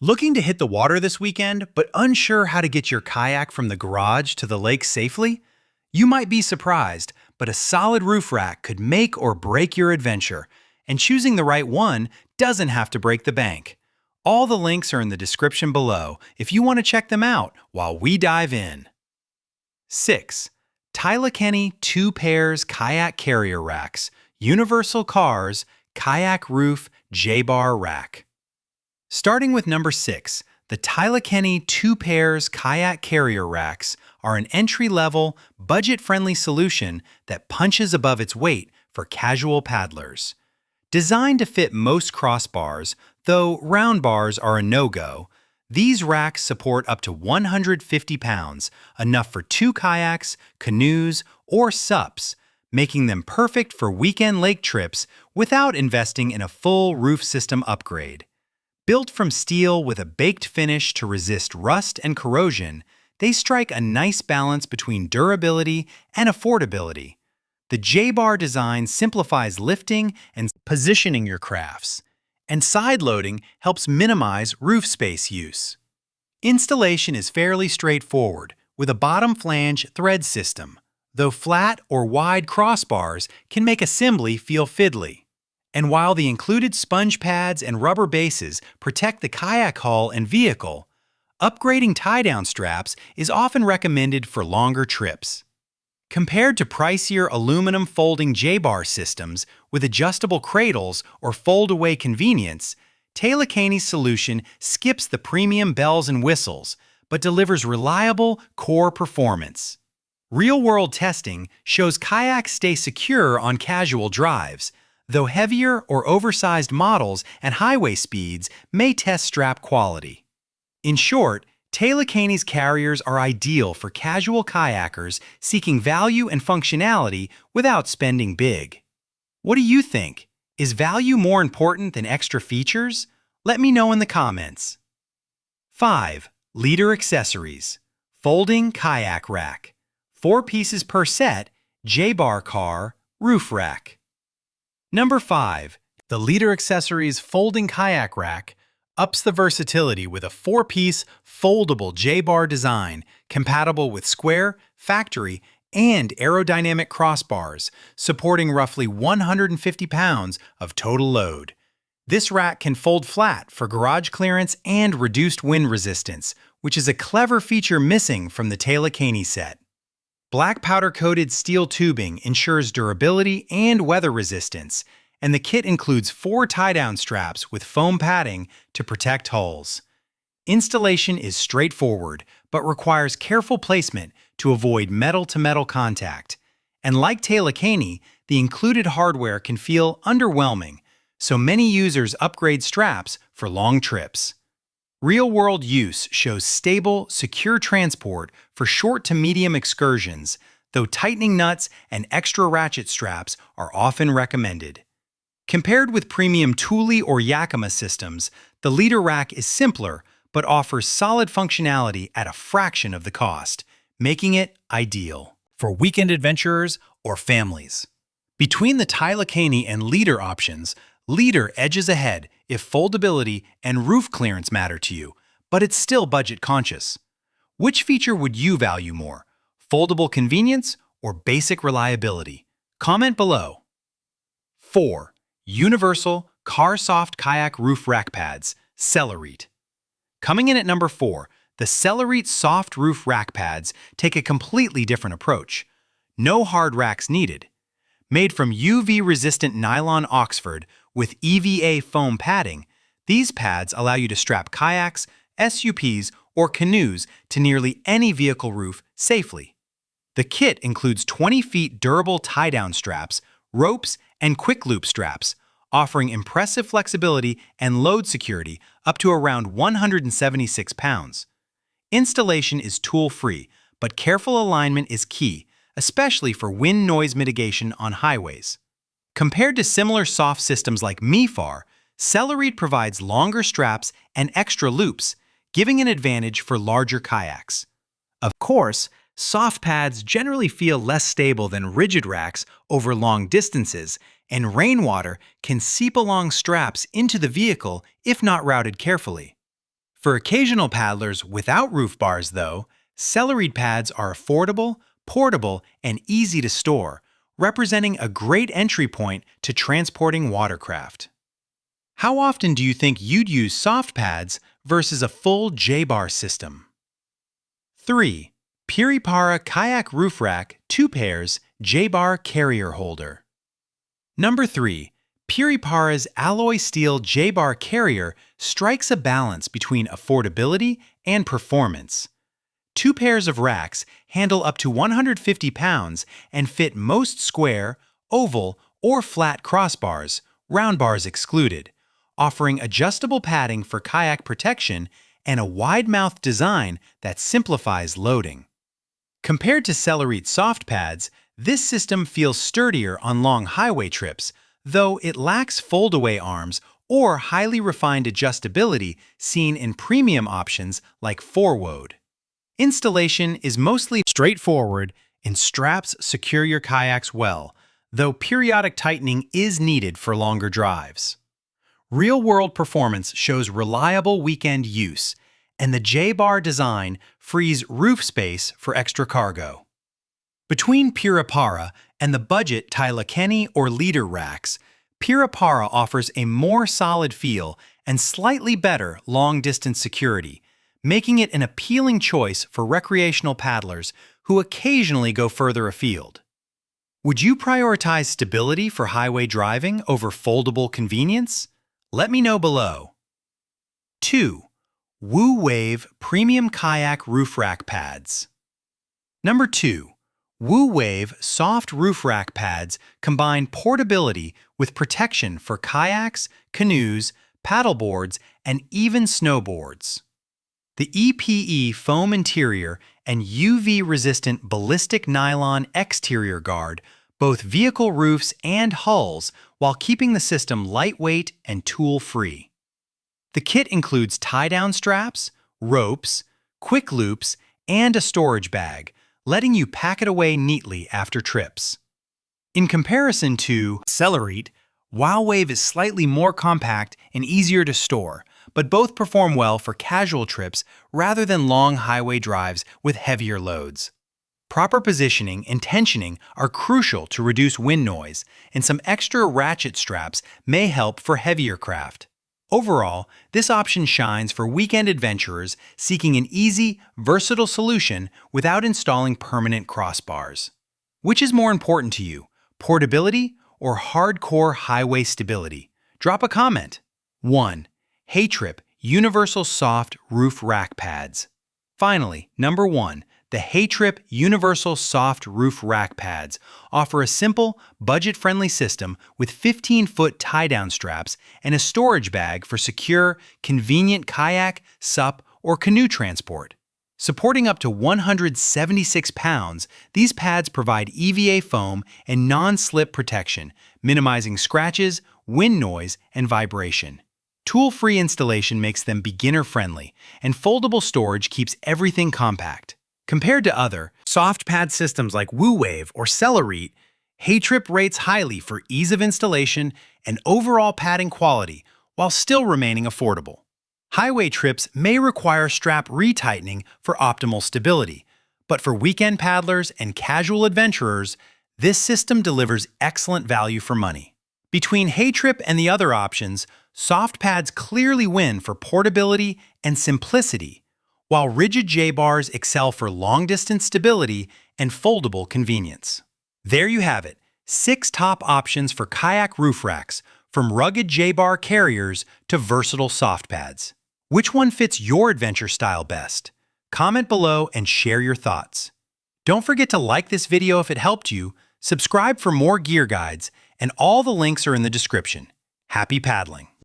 Looking to hit the water this weekend, but unsure how to get your kayak from the garage to the lake safely? You might be surprised, but a solid roof rack could make or break your adventure, and choosing the right one doesn't have to break the bank. All the links are in the description below if you want to check them out while we dive in. 6. Taelakeni 2 pairs kayak carrier racks, universal cars, kayak roof J-bar rack. Starting with number 6, the Taelakeni 2 pairs kayak carrier racks are an entry-level, budget-friendly solution that punches above its weight for casual paddlers. Designed to fit most crossbars, though round bars are a no-go, these racks support up to 150 pounds, enough for 2 kayaks, canoes, or SUPs, making them perfect for weekend lake trips without investing in a full roof system upgrade. Built from steel with a baked finish to resist rust and corrosion, they strike a nice balance between durability and affordability. The J-bar design simplifies lifting and positioning your crafts, and side-loading helps minimize roof space use. Installation is fairly straightforward, with a bottom flange thread system, though flat or wide crossbars can make assembly feel fiddly. And while the included sponge pads and rubber bases protect the kayak hull and vehicle, upgrading tie-down straps is often recommended for longer trips. Compared to pricier aluminum folding J-bar systems with adjustable cradles or fold-away convenience, Taelakeni's solution skips the premium bells and whistles, but delivers reliable core performance. Real-world testing shows kayaks stay secure on casual drives, though heavier or oversized models at highway speeds may test strap quality. In short, Taelakeni's carriers are ideal for casual kayakers seeking value and functionality without spending big. What do you think? Is value more important than extra features? Let me know in the comments. 5. Leader accessories. Folding kayak rack. 4 pieces per set, J-bar car, roof rack. Number 5. The Leader Accessories Folding Kayak Rack ups the versatility with a 4-piece foldable J-bar design compatible with square, factory, and aerodynamic crossbars, supporting roughly 150 pounds of total load. This rack can fold flat for garage clearance and reduced wind resistance, which is a clever feature missing from the Taelakeni set. Black powder-coated steel tubing ensures durability and weather resistance, and the kit includes 4 tie-down straps with foam padding to protect hulls. Installation is straightforward, but requires careful placement to avoid metal-to-metal contact. And like Taelakeni, the included hardware can feel underwhelming, so many users upgrade straps for long trips. Real-world use shows stable, secure transport for short to medium excursions, though tightening nuts and extra ratchet straps are often recommended. Compared with premium Thule or Yakima systems, the Leader Rack is simpler but offers solid functionality at a fraction of the cost, making it ideal for weekend adventurers or families. Between the Taelakeni and Leader options, Leader edges ahead if foldability and roof clearance matter to you, but it's still budget-conscious. Which feature would you value more, foldable convenience or basic reliability? Comment below. 4. Universal Car-Soft Kayak Roof Rack Pads, SELERETE. Coming in at number 4, the SELERETE Soft Roof Rack Pads take a completely different approach. No hard racks needed. Made from UV-resistant nylon Oxford with EVA foam padding, these pads allow you to strap kayaks, SUPs, or canoes to nearly any vehicle roof safely. The kit includes 20 feet durable tie-down straps, ropes, and quick loop straps, offering impressive flexibility and load security up to around 176 pounds. Installation is tool-free, but careful alignment is key, especially for wind noise mitigation on highways. Compared to similar soft systems like MeFar, SELERETE provides longer straps and extra loops, giving an advantage for larger kayaks. Of course, soft pads generally feel less stable than rigid racks over long distances, and rainwater can seep along straps into the vehicle if not routed carefully. For occasional paddlers without roof bars, though, SELERETE pads are affordable, portable, and easy to store, representing a great entry point to transporting watercraft. How often do you think you'd use soft pads versus a full J-bar system? 3. PIRIPARA Kayak Roof Rack 2 pairs J-bar carrier holder. Number 3. PIRIPARA's alloy steel J-bar carrier strikes a balance between affordability and performance. 2 pairs of racks handle up to 150 pounds and fit most square, oval, or flat crossbars, round bars excluded, offering adjustable padding for kayak protection and a wide-mouth design that simplifies loading. Compared to SELERETE soft pads, this system feels sturdier on long highway trips, though it lacks fold-away arms or highly refined adjustability seen in premium options like 4WOAVE. Installation is mostly straightforward and straps secure your kayaks well, though periodic tightening is needed for longer drives. Real-world performance shows reliable weekend use, and the J-bar design frees roof space for extra cargo. Between PIRIPARA and the budget Taelakeni or leader racks, PIRIPARA offers a more solid feel and slightly better long-distance security, making it an appealing choice for recreational paddlers who occasionally go further afield. Would you prioritize stability for highway driving over foldable convenience? Let me know below. 2. WOOWAVE Premium Kayak Roof Rack Pads. Number 2. WOOWAVE soft roof rack pads combine portability with protection for kayaks, canoes, paddleboards, and even snowboards. The EPE foam interior and UV-resistant ballistic nylon exterior guard both vehicle roofs and hulls while keeping the system lightweight and tool-free. The kit includes tie-down straps, ropes, quick loops, and a storage bag, letting you pack it away neatly after trips. In comparison to SELERETE, WOOWAVE is slightly more compact and easier to store, but both perform well for casual trips rather than long highway drives with heavier loads. Proper positioning and tensioning are crucial to reduce wind noise, and some extra ratchet straps may help for heavier craft. Overall, this option shines for weekend adventurers seeking an easy, versatile solution without installing permanent crossbars. Which is more important to you, portability or hardcore highway stability? Drop a comment. 1. HEYTRIP Universal Soft Roof Rack Pads. Finally, number 1. The HEYTRIP Universal Soft Roof Rack Pads offer a simple, budget-friendly system with 15-foot tie-down straps and a storage bag for secure, convenient kayak, SUP, or canoe transport. Supporting up to 176 pounds, these pads provide EVA foam and non-slip protection, minimizing scratches, wind noise, and vibration. Tool-free installation makes them beginner-friendly, and foldable storage keeps everything compact. Compared to other soft pad systems like WOOWAVE or SELERETE, HEYTRIP rates highly for ease of installation and overall padding quality while still remaining affordable. Highway trips may require strap retightening for optimal stability, but for weekend paddlers and casual adventurers, this system delivers excellent value for money. Between HEYTRIP and the other options, soft pads clearly win for portability and simplicity, while rigid J-bars excel for long-distance stability and foldable convenience. There you have it, 6 top options for kayak roof racks, from rugged J-bar carriers to versatile soft pads. Which one fits your adventure style best? Comment below and share your thoughts. Don't forget to like this video if it helped you, subscribe for more gear guides, and all the links are in the description. Happy paddling!